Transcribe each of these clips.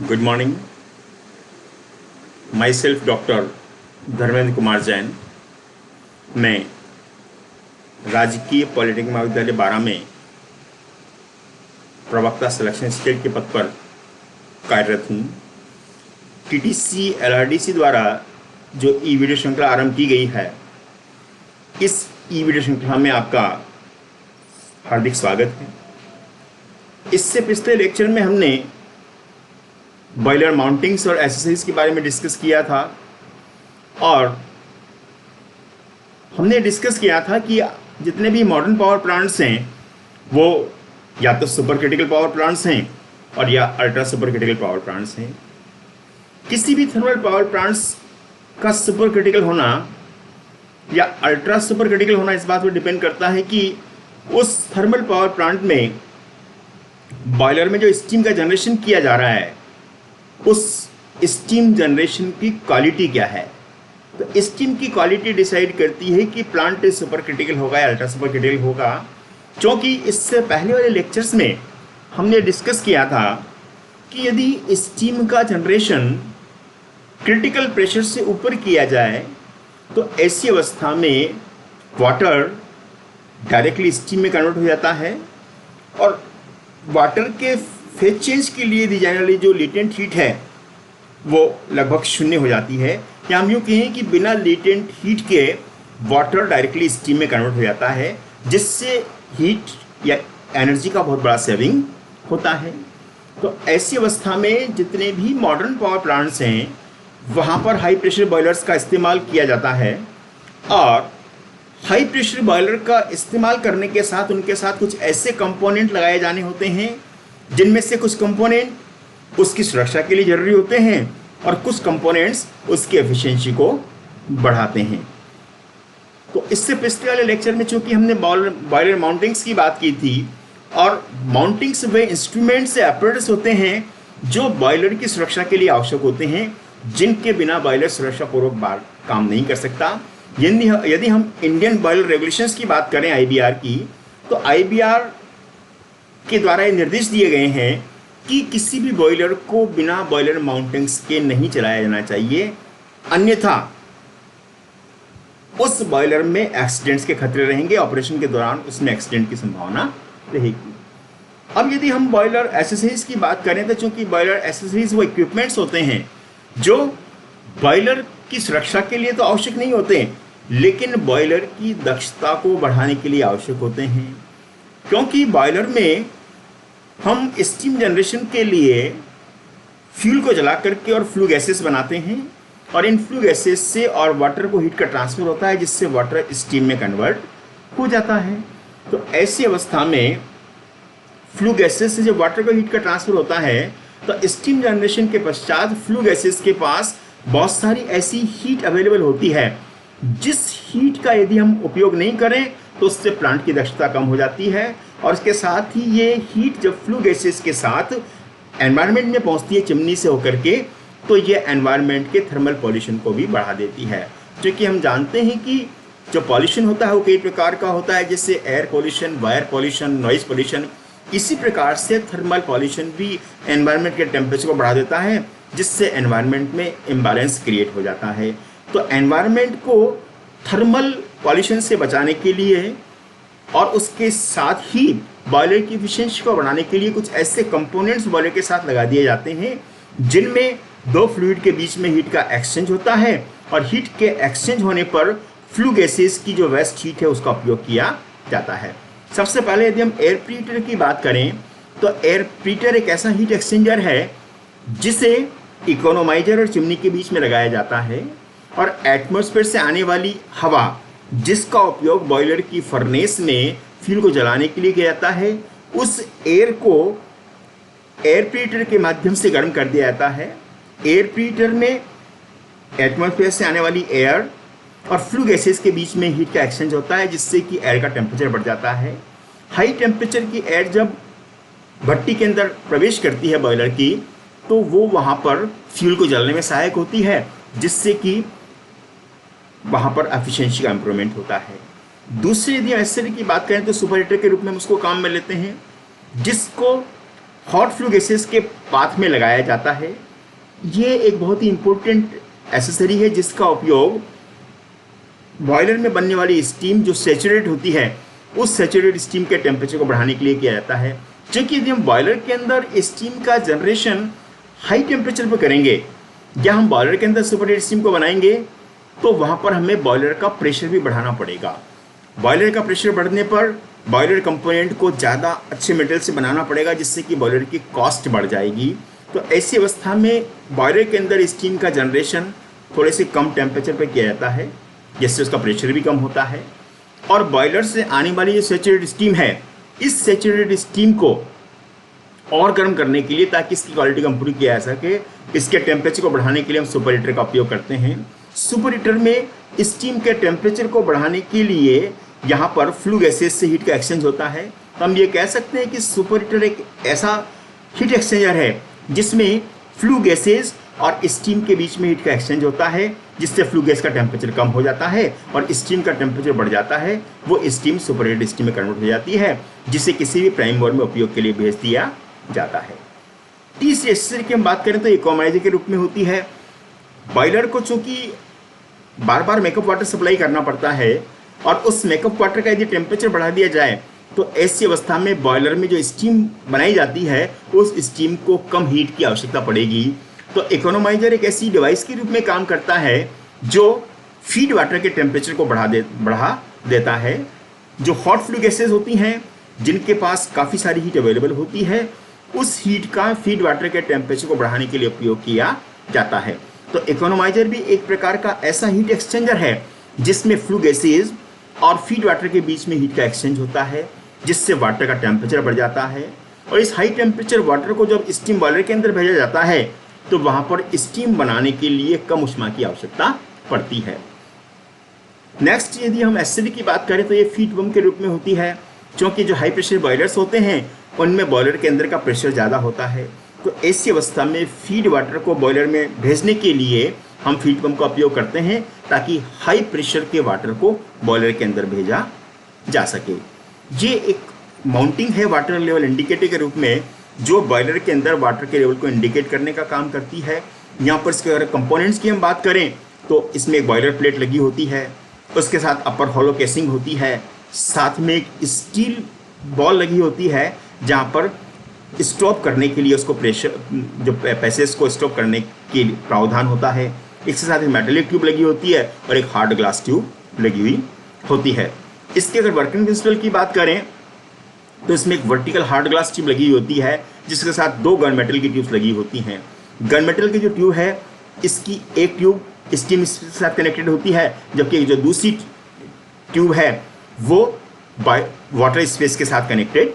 Good morning. My self doctor Dharmendra Kumar Jain. मैं राजकीय polytechnic महाविद्यालय 12 में प्रवक्ता सिलेक्शन स्टेट के पद पर कार्यरत हूँ। टीटीसी एलआरडीसी द्वारा जो ई वीडियो श्रृंखला आरंभ की गई है, इस ई वीडियो श्रृंखला में आपका हार्दिक स्वागत है। इससे पिछले लेक्चर में हमने बॉयलर माउंटिंग्स और एसेसरीज के बारे में डिस्कस किया था और हमने डिस्कस किया था कि जितने भी मॉडर्न पावर प्लांट्स हैं वो या तो सुपर क्रिटिकल पावर प्लांट्स हैं और या ultra super critical power plants हैं। किसी भी थर्मल पावर प्लांट्स का सुपर क्रिटिकल होना या अल्ट्रा सुपर क्रिटिकल होना इस बात पर डिपेंड करता है कि उस थर्मल पावर प्लांट में बॉयलर में जो स्टीम का जनरेशन किया जा रहा है उस स्टीम जनरेशन की क्वालिटी क्या है। तो स्टीम की क्वालिटी डिसाइड करती है कि प्लांट सुपर क्रिटिकल होगा या अल्ट्रा सुपर क्रिटिकल होगा। क्योंकि इससे पहले वाले लेक्चर्स में हमने डिस्कस किया था कि यदि स्टीम का जनरेशन क्रिटिकल प्रेशर से ऊपर किया जाए तो ऐसी अवस्था में वाटर डायरेक्टली स्टीम में कन्वर्ट हो जाता है और वाटर के फेज चेंज के लिए दी जाने वाली जो लेटेंट हीट है वो लगभग शून्य हो जाती है, या हम यूँ कहें कि बिना लेटेंट हीट के वाटर डायरेक्टली स्टीम में कन्वर्ट हो जाता है, जिससे हीट या एनर्जी का बहुत बड़ा सेविंग होता है। तो ऐसी अवस्था में जितने भी मॉडर्न पावर प्लांट्स हैं वहाँ पर हाई प्रेशर बॉयलर्स का इस्तेमाल किया जाता है और हाई प्रेशर बॉयलर का इस्तेमाल करने के साथ उनके साथ कुछ ऐसे कंपोनेंट लगाए जाने होते हैं जिनमें से कुछ कंपोनेंट उसकी सुरक्षा के लिए जरूरी होते हैं और कुछ कंपोनेंट्स उसकी एफिशिएंसी को बढ़ाते हैं। तो इससे पिछले वाले लेक्चर में चूंकि हमने बॉयलर माउंटिंग्स की बात की थी और माउंटिंग्स वे इंस्ट्रूमेंट्स या apparatus होते हैं जो बॉयलर की सुरक्षा के लिए आवश्यक होते हैं, जिनके बिना बॉयलर सुरक्षापूर्वक काम नहीं कर सकता। यदि हम इंडियन बॉयलर रेगुलेशंस की बात करें IBR की, तो IBR के द्वारा ये निर्देश दिए गए हैं कि किसी भी बॉयलर को बिना बॉयलर माउंटिंग्स के नहीं चलाया जाना चाहिए, अन्यथा उस बॉयलर में एक्सीडेंट्स के खतरे रहेंगे। ऑपरेशन के दौरान उसमें एक्सीडेंट की संभावना रहेगी। अब यदि हम बॉयलर एसेसरीज की बात करें तो चूंकि बॉयलर एसेसरीज वो इक्विपमेंट्स होते हैं जो बॉयलर की सुरक्षा के लिए तो आवश्यक नहीं होते, लेकिन बॉयलर की दक्षता को बढ़ाने के लिए आवश्यक होते हैं। क्योंकि बॉयलर में हम स्टीम जनरेशन के लिए फ्यूल को जला करके और फ्लू गैसेस बनाते हैं और इन फ्लू गैसेस से और वाटर को हीट का ट्रांसफर होता है, जिससे वाटर स्टीम में कन्वर्ट हो जाता है। तो ऐसी अवस्था में फ्लू गैसेस से जब वाटर को हीट का ट्रांसफर होता है तो स्टीम जनरेशन के पश्चात फ्लू गैसेस के पास बहुत सारी ऐसी हीट अवेलेबल होती है जिस हीट का यदि हम उपयोग नहीं करें तो उससे प्लांट की दक्षता कम हो जाती है और इसके साथ ही ये हीट जब फ्लू गैसेस के साथ एनवायरनमेंट में पहुंचती है चिमनी से होकर के, तो ये एनवायरनमेंट के थर्मल पॉल्यूशन को भी बढ़ा देती है। क्योंकि हम जानते हैं कि जो पॉल्यूशन होता है वो कई प्रकार का होता है, जैसे air pollution, wire pollution, noise pollution. इसी प्रकार से थर्मल पॉल्यूशन भी एनवायरनमेंट के टेम्परेचर को बढ़ा देता है, जिससे एनवायरनमेंट में इम्बैलेंस क्रिएट हो जाता है। तो एनवायरनमेंट को थर्मल पॉल्यूशन से बचाने के लिए और उसके साथ ही बॉयलर की एफिशिएंसी को बढ़ाने के लिए कुछ ऐसे कंपोनेंट्स बॉयलर के साथ लगा दिए जाते हैं जिनमें दो फ्लूइड के बीच में हीट का एक्सचेंज होता है और हीट के एक्सचेंज होने पर फ्लू गैसेस की जो वेस्ट हीट है उसका उपयोग किया जाता है। सबसे पहले यदि हम एयर प्रीहीटर की बात करें तो एयर प्रीहीटर एक ऐसा हीट एक्सचेंजर है जिसे इकोनोमाइजर और चिमनी के बीच में लगाया जाता है और एटमॉस्फेयर से आने वाली हवा जिसका उपयोग बॉयलर की फर्नेस में फ्यूल को जलाने के लिए किया जाता है, उस एयर को एयर प्रीहीटर के माध्यम से गर्म कर दिया जाता है। एयर प्रीहीटर में एटमॉस्फेयर से आने वाली एयर और फ्लू गैसेस के बीच में हीट का एक्सचेंज होता है, जिससे कि एयर का टेम्परेचर बढ़ जाता है। हाई टेम्परेचर की एयर जब भट्टी के अंदर प्रवेश करती है बॉयलर की, तो वो वहाँ पर फ्यूल को जलाने में सहायक होती है, जिससे कि वहाँ पर एफिशिएंसी का इम्प्रूवमेंट होता है। दूसरी यदि एसेसरी की बात करें तो सुपर हीटर के रूप में हम उसको काम में लेते हैं, जिसको हॉट फ्लू गैसेस के पाथ में लगाया जाता है। ये एक बहुत ही इंपॉर्टेंट एसेसरी है जिसका उपयोग बॉयलर में बनने वाली स्टीम जो सैचुरेट होती है उस सैचुरेटेड स्टीम के टेम्परेचर को बढ़ाने के लिए किया जाता है। क्योंकि यदि हम बॉयलर के अंदर स्टीम का जनरेशन हाई टेम्परेचर पर करेंगे या हम बॉयलर के अंदर सुपरहीट स्टीम को बनाएंगे तो वहाँ पर हमें बॉयलर का प्रेशर भी बढ़ाना पड़ेगा। बॉयलर का प्रेशर बढ़ने पर बॉयलर कंपोनेंट को ज़्यादा अच्छे मेटेरियल से बनाना पड़ेगा जिससे कि बॉयलर की कॉस्ट बढ़ जाएगी। तो ऐसी अवस्था में बॉयलर के अंदर स्टीम का जनरेशन थोड़े से कम टेम्परेचर पर किया जाता है जिससे उसका प्रेशर भी कम होता है। और बॉयलर से आने वाली जो सैचुरेटेड स्टीम है इस सैचुरेटेड स्टीम को और गर्म करने के लिए ताकि इसकी क्वालिटी को इम्प्रूव किया जा सके इसके टेम्परेचर को बढ़ाने के लिए हम सुपर हीटर का उपयोग करते हैं। सुपर हीटर में स्टीम के टेम्परेचर को बढ़ाने के लिए यहाँ पर फ्लू गैसेस से हीट का एक्सचेंज होता है। तो हम ये कह सकते हैं कि सुपर हीटर एक ऐसा हीट एक्सचेंजर है जिसमें फ्लू गैसेस और स्टीम के बीच में हीट का एक्सचेंज होता है जिससे फ्लू गैस का टेम्परेचर कम हो जाता है और स्टीम का टेम्परेचर बढ़ जाता है। वो स्टीम सुपर हीट स्टीम में कन्वर्ट हो जाती है जिसे किसी भी प्राइम मूवर में उपयोग के लिए भेज दिया जाता है। तीसरी एसेसरी की हम बात करें तो इकोनोमाइजर के रूप में होती है। बॉयलर को चूंकि बार बार मेकअप वाटर सप्लाई करना पड़ता है और उस मेकअप वाटर का यदि टेम्परेचर बढ़ा दिया जाए तो ऐसी अवस्था में बॉयलर में जो स्टीम बनाई जाती है उस स्टीम को कम हीट की आवश्यकता पड़ेगी। तो इकोनोमाइजर एक ऐसी डिवाइस के रूप में काम करता है जो फीड वाटर के टेम्परेचर को बढ़ा देता है। जो हॉट फ्लू गैसेज होती हैं जिनके पास काफ़ी सारी हीट अवेलेबल होती है उस हीट का फीड वाटर के टेम्परेचर को बढ़ाने के लिए उपयोग किया जाता है। तो इकोनोमाइजर भी एक प्रकार का ऐसा हीट एक्सचेंजर है जिसमें फ्लू गैसेज और फीड वाटर के बीच में हीट का एक्सचेंज होता है जिससे वाटर का टेम्परेचर बढ़ जाता है। और इस हाई टेम्परेचर वाटर को जब स्टीम बॉयलर के अंदर भेजा जाता है तो वहाँ पर स्टीम बनाने के लिए कम ऊष्मा की आवश्यकता पड़ती है। नेक्स्ट यदि हम एसिड की बात करें तो ये फीड पंप के रूप में होती है। क्योंकि जो हाई प्रेशर बॉयलर्स होते हैं उनमें बॉयलर के अंदर का प्रेशर ज़्यादा होता है तो ऐसी अवस्था में फीड वाटर को बॉयलर में भेजने के लिए हम फीड पंप का उपयोग करते हैं ताकि हाई प्रेशर के वाटर को बॉयलर के अंदर भेजा जा सके। ये एक माउंटिंग है वाटर लेवल इंडिकेटर के रूप में जो बॉयलर के अंदर वाटर के लेवल को इंडिकेट करने का काम करती है। यहाँ पर इसके अगर कंपोनेंट्स की हम बात करें तो इसमें एक बॉयलर प्लेट लगी होती है, उसके साथ अपर हॉलो केसिंग होती है, साथ में एक स्टील बॉल लगी होती है जहाँ पर स्टॉप करने के लिए उसको प्रेशर जो पैसेज को स्टॉप करने के प्रावधान होता है। इसके साथ एक मेटेलिक ट्यूब लगी होती है और एक हार्ड ग्लास ट्यूब लगी हुई होती है। इसके अगर वर्किंग प्रिंसिपल की बात करें तो इसमें एक वर्टिकल हार्ड ग्लास ट्यूब लगी होती है जिसके साथ दो गन मेटल की ट्यूब्स लगी होती हैं। गन मेटल की जो ट्यूब है इसकी एक ट्यूब स्टीम के साथ कनेक्टेड होती है जबकि जो दूसरी ट्यूब है वो वाटर स्पेस के साथ कनेक्टेड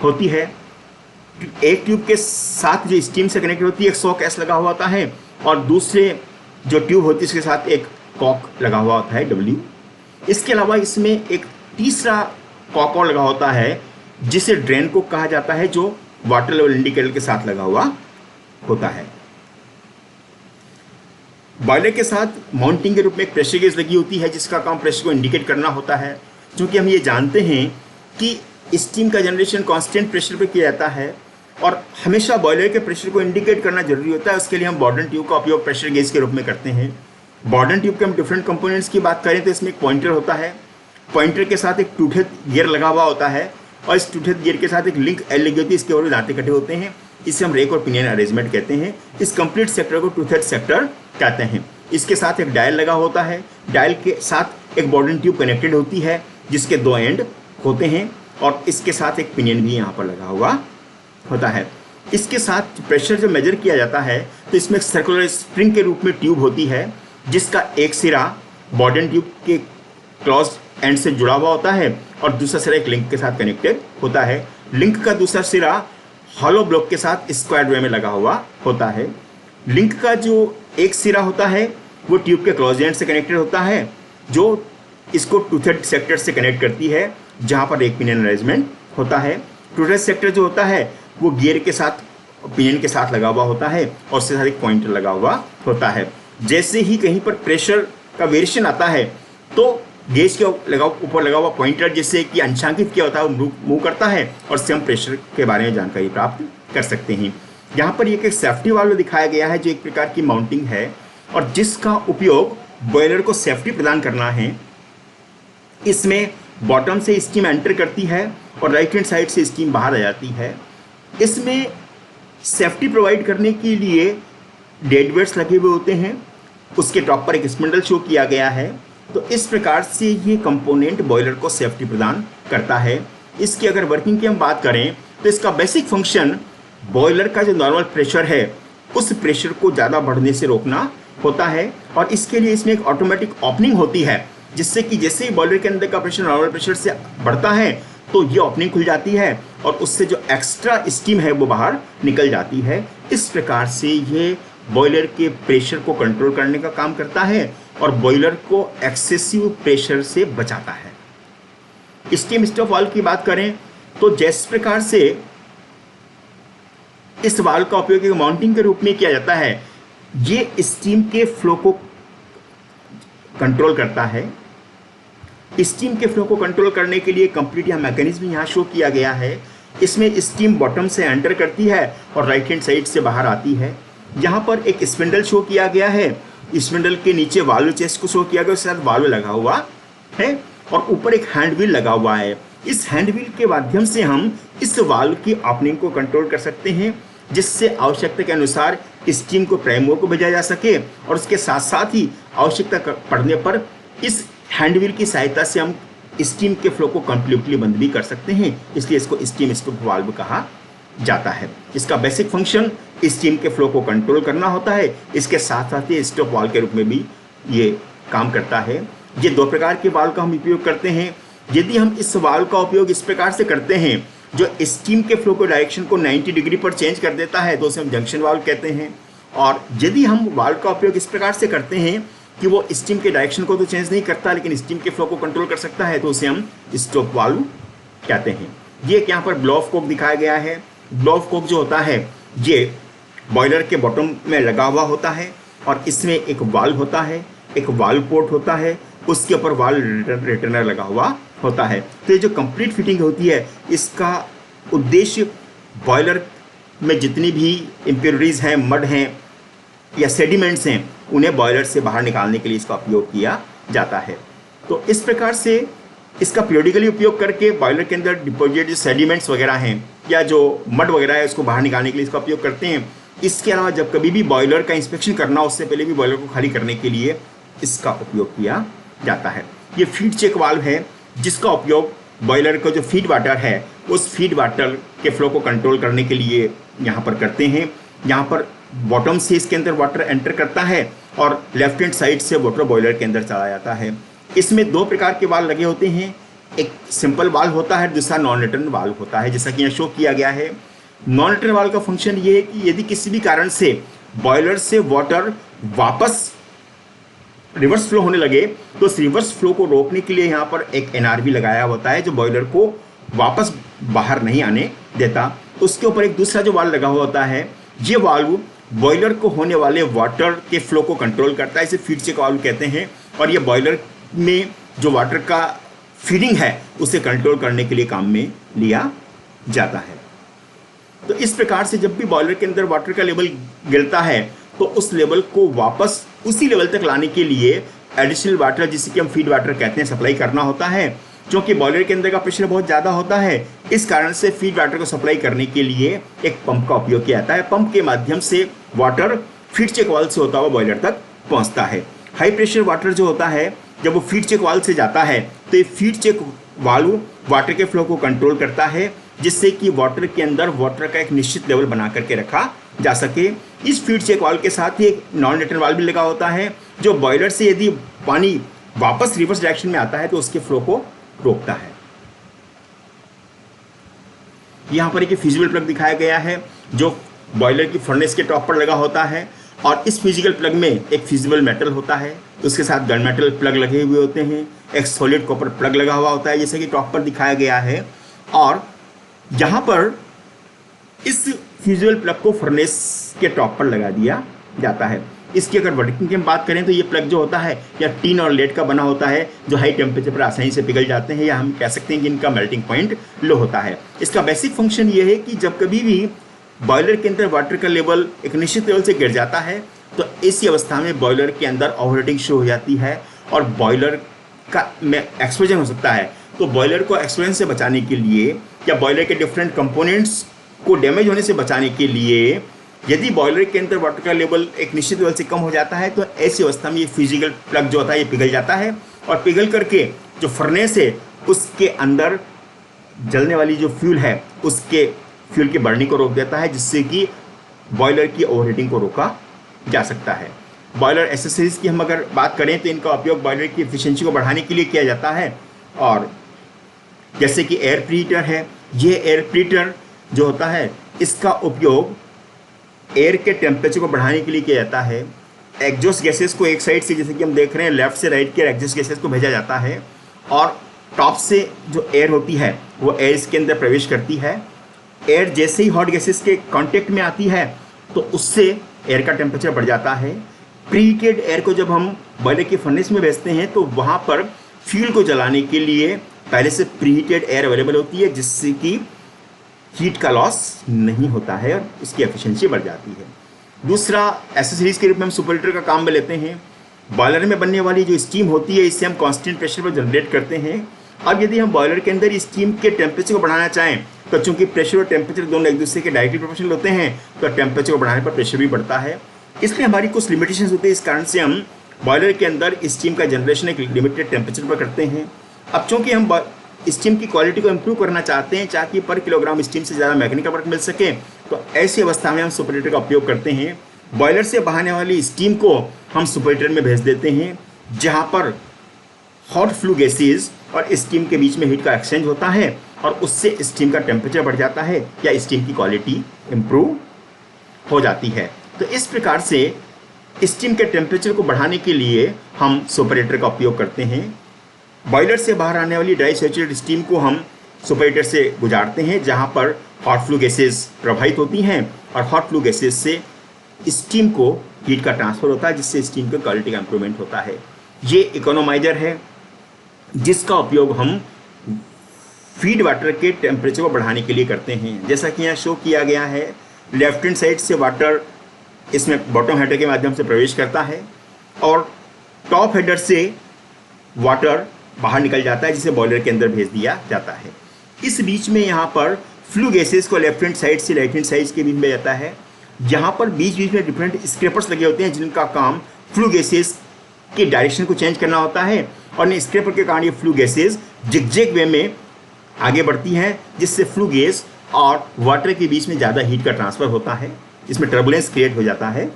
होती है। एक ट्यूब के साथ जो स्टीम से कनेक्टेड होती है एक सॉक एस लगा हुआ होता है और दूसरे जो ट्यूब होती है उसके साथ एक कॉक लगा हुआ होता है डब्ल्यू। इसके अलावा इसमें एक तीसरा कॉक और लगा होता है जिसे ड्रेन को कहा जाता है जो वाटर लेवल इंडिकेटर के साथ लगा हुआ होता है। बॉयलर के साथ माउंटिंग के रूप में एक प्रेशर गेज लगी होती है जिसका काम प्रेशर को इंडिकेट करना होता है। क्योंकि हम ये जानते हैं कि स्टीम का जनरेशन कांस्टेंट प्रेशर पे किया जाता है और हमेशा बॉयलर के प्रेशर को इंडिकेट करना जरूरी होता है। उसके लिए हम बॉर्डन ट्यूब का उपयोग प्रेशर गेज के रूप में करते हैं। बॉर्डन ट्यूब के हम डिफरेंट कंपोनेंट्स की बात करें तो इसमें एक पॉइंटर होता है, पॉइंटर के साथ एक टूथेड गियर लगा हुआ होता है और इस टूथेड गियर के साथ एक लिंक एल लगी होती है। इसके और दांते कटे होते हैं, इसे हम रेक और पिनियन अरेंजमेंट कहते हैं। इस कंप्लीट सेक्टर को टूथेड सेक्टर कहते हैं। इसके साथ एक डायल लगा होता है, डायल के साथ एक बॉर्डन ट्यूब कनेक्टेड होती है जिसके दो एंड होते हैं और इसके साथ एक पिनियन भी यहाँ पर लगा हुआ होता है। इसके साथ प्रेशर जब मेजर किया जाता है तो इसमें एक सर्कुलर स्प्रिंग के रूप में ट्यूब होती है जिसका एक सिरा बॉर्डन ट्यूब के क्लोज एंड से जुड़ा हुआ होता है और दूसरा सिरा एक लिंक के साथ कनेक्टेड होता है। लिंक का दूसरा सिरा हॉलो ब्लॉक के साथ स्क्वायर वे में लगा हुआ होता है। लिंक का जो एक सिरा होता है वो ट्यूब के क्लोज एंड से कनेक्टेड होता है जो इसको टूथेड सेक्टर से कनेक्ट करती है जहाँ पर एक पिनियन अरेंजमेंट होता है। टूथेड सेक्टर जो होता है वो गियर के साथ पिनियन के साथ लगा हुआ होता है और उसके साथ एक पॉइंटर लगा हुआ होता है। जैसे ही कहीं पर प्रेशर का वेरिएशन आता है तो गेज के ऊपर लगा हुआ पॉइंटर जिससे कि अंशांकित किया होता है वो मूव करता है और सम प्रेशर के बारे में जानकारी प्राप्त कर सकते हैं। यहाँ पर एक सेफ्टी वाल्व दिखाया गया है जो एक प्रकार की माउंटिंग है और जिसका उपयोग बॉयलर को सेफ्टी प्रदान करना है। इसमें बॉटम से स्टीम एंटर करती है और राइट हैंड साइड से स्टीम बाहर आ जाती है। इसमें सेफ्टी प्रोवाइड करने के लिए डेड वेट्स लगे हुए होते हैं। उसके टॉप पर एक स्पिंडल शो किया गया है। तो इस प्रकार से ये कंपोनेंट बॉयलर को सेफ्टी प्रदान करता है। इसकी अगर वर्किंग की हम बात करें तो इसका बेसिक फंक्शन बॉयलर का जो नॉर्मल प्रेशर है उस प्रेशर को ज़्यादा बढ़ने से रोकना होता है और इसके लिए इसमें एक ऑटोमेटिक ओपनिंग होती है जिससे कि जैसे ही बॉयलर के अंदर का प्रेशर नॉर्मल प्रेशर से बढ़ता है तो ये ओपनिंग खुल जाती है और उससे जो एक्स्ट्रा स्टीम है वो बाहर निकल जाती है। इस प्रकार से ये बॉयलर के प्रेशर को कंट्रोल करने का काम करता है और बॉयलर को एक्सेसिव प्रेशर से बचाता है। स्टीम स्टॉप वाल्व की बात करें तो जिस प्रकार से इस वाल्व का उपयोग एक माउंटिंग के रूप में किया जाता है, ये स्टीम के फ्लो को कंट्रोल करता है। स्टीम के फ्लो को कंट्रोल करने के लिए कंप्लीट यह मैकेनिज्म यहाँ शो किया गया है। इसमें स्टीम बॉटम से एंटर करती है और राइट हैंड साइड से बाहर आती है। यहाँ पर एक स्पिंडल शो किया गया है। स्पिंडल के नीचे वाल्व चेस्ट को शो किया गया, उसके साथ वाल्व लगा हुआ है और ऊपर एक हैंड व्हील लगा हुआ है। इस हैंड व्हील के माध्यम से हम इस वाल्व की ओपनिंग को कंट्रोल कर सकते हैं जिससे आवश्यकता के अनुसार स्टीम को प्राइम मूवर को भेजा जा सके और उसके साथ साथ ही आवश्यकता पड़ने पर इस हैंड व्हील की सहायता से हम स्टीम के फ्लो को कंप्लीटली बंद भी कर सकते हैं। इसलिए इसको स्टीम स्टॉप वाल्व कहा जाता है। इसका बेसिक फंक्शन स्टीम के फ्लो को कंट्रोल करना होता है। इसके साथ साथ ये स्टॉप वाल्व के रूप में भी ये काम करता है। ये दो प्रकार के वाल्व का हम उपयोग करते हैं। यदि हम इस वाल्व का उपयोग इस प्रकार से करते हैं जो स्टीम के फ्लो को डायरेक्शन को 90 डिग्री पर चेंज कर देता है तो उसे हम जंक्शन वाल्व कहते हैं। और यदि हम वाल्व का उपयोग इस प्रकार से करते हैं कि वो स्टीम के डायरेक्शन को तो चेंज नहीं करता लेकिन स्टीम के फ्लो को कंट्रोल कर सकता है तो उसे हम स्टॉप वाल्व कहते हैं। ये यहाँ पर ब्लो ऑफ कोक दिखाया गया है। ब्लो ऑफ कोक जो होता है ये बॉयलर के बॉटम में लगा हुआ होता है और इसमें एक वाल्व होता है, एक वाल्व पोर्ट होता है, उसके ऊपर वाल्व रिटर्नर लगा हुआ होता है। तो ये जो कंप्लीट फिटिंग होती है इसका उद्देश्य बॉयलर में जितनी भी इम्प्योरिटीज़ हैं, मड हैं या सेडिमेंट्स हैं उन्हें बॉयलर से बाहर निकालने के लिए इसका उपयोग किया जाता है। तो इस प्रकार से इसका पीरियडिकली उपयोग करके बॉयलर के अंदर डिपॉजिट जो सेडिमेंट्स वगैरह हैं या जो मड वगैरह है उसको बाहर निकालने के लिए इसका उपयोग करते हैं। इसके अलावा जब कभी भी बॉयलर का इंस्पेक्शन करना उससे पहले भी बॉयलर को खाली करने के लिए इसका उपयोग किया जाता है। ये फीड चेक वाल्व है जिसका उपयोग बॉयलर का जो फीड वाटर है उस फीड वाटर के फ्लो को कंट्रोल करने के लिए यहाँ पर करते हैं। यहाँ पर बॉटम से इसके अंदर वाटर एंटर करता है और लेफ्ट हैंड साइड से वाटर बॉयलर के अंदर चला जाता है। इसमें दो प्रकार के वाल्व लगे होते हैं, एक सिंपल वाल्व होता है, दूसरा नॉन रिटर्न वाल्व होता है जैसा कि यहाँ शो किया गया है। नॉन रिटर्न वाल्व का फंक्शन ये है कि यदि किसी भी कारण से बॉयलर से वाटर वापस रिवर्स फ्लो होने लगे तो उस रिवर्स फ्लो को रोकने के लिए यहाँ पर एक एनआरवी लगाया होता है जो बॉयलर को वापस बाहर नहीं आने देता। उसके ऊपर एक दूसरा जो वाल्व लगा हुआ होता है, ये वाल्व बॉयलर को होने वाले वाटर के फ्लो को कंट्रोल करता है। इसे फीड चेक वाल्व कहते हैं और ये बॉयलर में जो वाटर का फीडिंग है उसे कंट्रोल करने के लिए काम में लिया जाता है। तो इस प्रकार से जब भी बॉयलर के अंदर वाटर का लेवल गिरता है तो उस लेवल को वापस उसी लेवल तक लाने के लिए एडिशनल वाटर जिसे कि हम फीड वाटर कहते हैं सप्लाई करना होता है। क्योंकि बॉयलर के अंदर का प्रेशर बहुत ज़्यादा होता है इस कारण से फीड वाटर को सप्लाई करने के लिए एक पंप का उपयोग किया जाता है। पंप के माध्यम से वाटर फीड चेक वाल्व से होता हुआ बॉयलर तक पहुंचता है। हाई प्रेशर वाटर जो होता है जब वो फीड चेक वाल्व से जाता है तो ये फीड चेक वाल्व वाटर के फ्लो को कंट्रोल करता है जिससे कि वाटर के अंदर वाटर का एक निश्चित लेवल बना करके रखा जा सके। इस फीड चेक वाल्व के साथ ही एक नॉन रिटर्न वाल्व भी लगा होता है जो बॉयलर से यदि पानी वापस रिवर्स डायरेक्शन में आता है तो उसके फ्लो को रोकता है। यहाँ पर एक फिजिबल प्लग दिखाया गया है जो बॉयलर की फर्नेस के टॉप पर लगा होता है और इस फिजिकल प्लग में एक फिजिबल मेटल होता है, उसके साथ गन मेटल प्लग लगे हुए होते हैं, एक सॉलिड कॉपर प्लग लगा हुआ होता है जैसे कि टॉप पर दिखाया गया है। और यहाँ पर इस फिजिबल प्लग को फर्नेस के टॉप पर लगा दिया जाता है। इसकी अगर वर्किंग की हम बात करें तो ये प्लग जो होता है या टीन और लेड का बना होता है, जो हाई टेम्परेचर पर आसानी से पिघल जाते हैं, या हम कह सकते हैं कि इनका मेल्टिंग पॉइंट लो होता है। इसका बेसिक फंक्शन ये है कि जब कभी भी बॉयलर के अंदर वाटर का लेवल एक निश्चित लेवल से गिर जाता है तो ऐसी अवस्था में बॉयलर के अंदर ओवरहीटिंग शुरू हो जाती है और बॉयलर का में एक्सप्लोजन हो सकता है। तो बॉयलर को एक्सप्लोजन से बचाने के लिए या बॉयलर के डिफरेंट कंपोनेंट्स को डैमेज होने से बचाने के लिए यदि बॉयलर के अंदर वाटर का लेवल एक निश्चित लेवल से कम हो जाता है तो ऐसी अवस्था में ये फिजिकल प्लग जो होता है ये पिघल जाता है और पिघल करके जो फर्नेस है उसके अंदर जलने वाली जो फ्यूल है उसके फ्यूल की बर्निंग को रोक देता है, जिससे कि बॉयलर की ओवरहीटिंग को रोका जा सकता है। बॉयलर एसेसरीज की हम अगर बात करें तो इनका उपयोग बॉयलर की एफिशिएंसी को बढ़ाने के लिए किया जाता है। और जैसे कि एयर प्रीहीटर है, ये एयर प्रीहीटर जो होता है इसका उपयोग एयर के टेम्परेचर को बढ़ाने के लिए किया जाता है। एग्जॉस्ट गैसेस को एक साइड से, जैसे कि हम देख रहे हैं लेफ्ट से राइट के एग्जॉस्ट गैसेस को भेजा जाता है और टॉप से जो एयर होती है वो एयर इसके अंदर प्रवेश करती है। एयर जैसे ही हॉट गैसेस के कांटेक्ट में आती है तो उससे एयर का टेम्परेचर बढ़ जाता है। प्रीहीटेड एयर को जब हम बॉयलर की फर्नेस में भेजते हैं तो वहाँ पर फ्यूल को जलाने के लिए पहले से प्रीहीटेड एयर अवेलेबल होती है, जिससे कि हीट का लॉस नहीं होता है और उसकी एफिशिएंसी बढ़ जाती है। दूसरा, एसेसरीज के रूप में हम सुपरहीटर का काम में लेते हैं। बॉयलर में बनने वाली जो स्टीम होती है इससे हम कांस्टेंट प्रेशर पर जनरेट करते हैं। अब यदि हम बॉयलर के अंदर स्टीम के टेम्परेचर को बढ़ाना चाहें तो चूंकि प्रेशर और टेम्परेचर दोनों एक दूसरे के डायरेक्टली प्रोपोर्शनल होते हैं तो टेम्परेचर को बढ़ाने पर प्रेशर भी बढ़ता है। इसलिए हमारी कुछ लिमिटेशंस होती है, इस कारण से हम बॉयलर के अंदर स्टीम का जनरेशन एक लिमिटेड टेम्परेचर पर करते हैं। अब चूंकि हम स्टीम की क्वालिटी को इम्प्रूव करना चाहते हैं ताकि पर किलोग्राम स्टीम से ज़्यादा मैकेनिकल वर्क मिल सके, तो ऐसी अवस्था में हम सुपरहीटर का उपयोग करते हैं। बॉयलर से बहाने वाली स्टीम को हम सुपरहीटर में भेज देते हैं, जहाँ पर हॉट फ्लू गैसेज और स्टीम के बीच में हीट का एक्सचेंज होता है और उससे स्टीम का टेम्परेचर बढ़ जाता है या स्टीम की क्वालिटी इम्प्रूव हो जाती है। तो इस प्रकार से स्टीम के टेम्परेचर को बढ़ाने के लिए हम सुपरहीटर का उपयोग करते हैं। बॉयलर से बाहर आने वाली ड्राई सैचुरेटेड स्टीम को हम सुपरहीटर से गुजारते हैं, जहाँ पर हॉट फ्लू गैसेज प्रवाहित होती हैं और हॉट फ्लू गैसेज से स्टीम को हीट का ट्रांसफर होता है, जिससे स्टीम की क्वालिटी का इंप्रूवमेंट होता है। ये इकोनोमाइजर है जिसका उपयोग हम फीड वाटर के टेम्परेचर को बढ़ाने के लिए करते हैं। जैसा कि यहाँ शो किया गया है, लेफ्ट हैंड साइड से वाटर इसमें बॉटम हेडर के माध्यम से प्रवेश करता है और टॉप हेडर से वाटर बाहर निकल जाता है, जिसे बॉयलर के अंदर भेज दिया जाता है। इस बीच में यहाँ पर फ्लू गैसेस को लेफ्ट हैंड साइड से राइट हैंड साइड के बीच में जाता है, जहाँ पर बीच बीच में डिफरेंट स्क्रैपर्स लगे होते हैं जिनका काम फ्लू गैसेस की डायरेक्शन को चेंज करना होता है। और इन स्क्रैपर के कारण ये फ्लू गैसेस जिगजैग वे में आगे बढ़ती हैं, जिससे फ्लू गैस और वाटर के बीच में ज़्यादा हीट का ट्रांसफ़र होता है, इसमें टर्बुलेंस क्रिएट हो जाता है।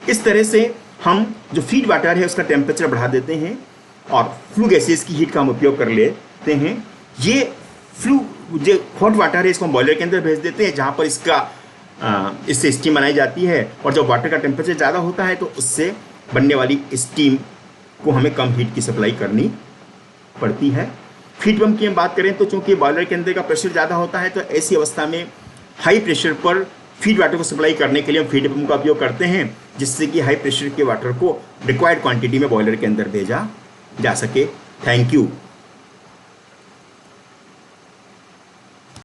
इस तरह से हम जो फीड वाटर है उसका टेम्परेचर बढ़ा देते हैं और फ्लू गैसेस की हीट का हम उपयोग कर लेते हैं। ये फ्लू जो हॉट वाटर है इसको हम बॉयलर के अंदर भेज देते हैं, जहाँ पर इससे स्टीम बनाई जाती है और जब वाटर का टेम्परेचर ज़्यादा होता है तो उससे बनने वाली स्टीम को हमें कम हीट की सप्लाई करनी पड़ती है। फीड पंप की हम बात करें तो चूंकि बॉयलर के अंदर का प्रेशर ज़्यादा होता है तो ऐसी अवस्था में हाई प्रेशर पर फीड वाटर को सप्लाई करने के लिए हम फीड पंप का उपयोग करते हैं, जिससे कि हाई प्रेशर के वाटर को रिक्वायर्ड क्वांटिटी में बॉयलर के अंदर भेजा जा सके। Thank you.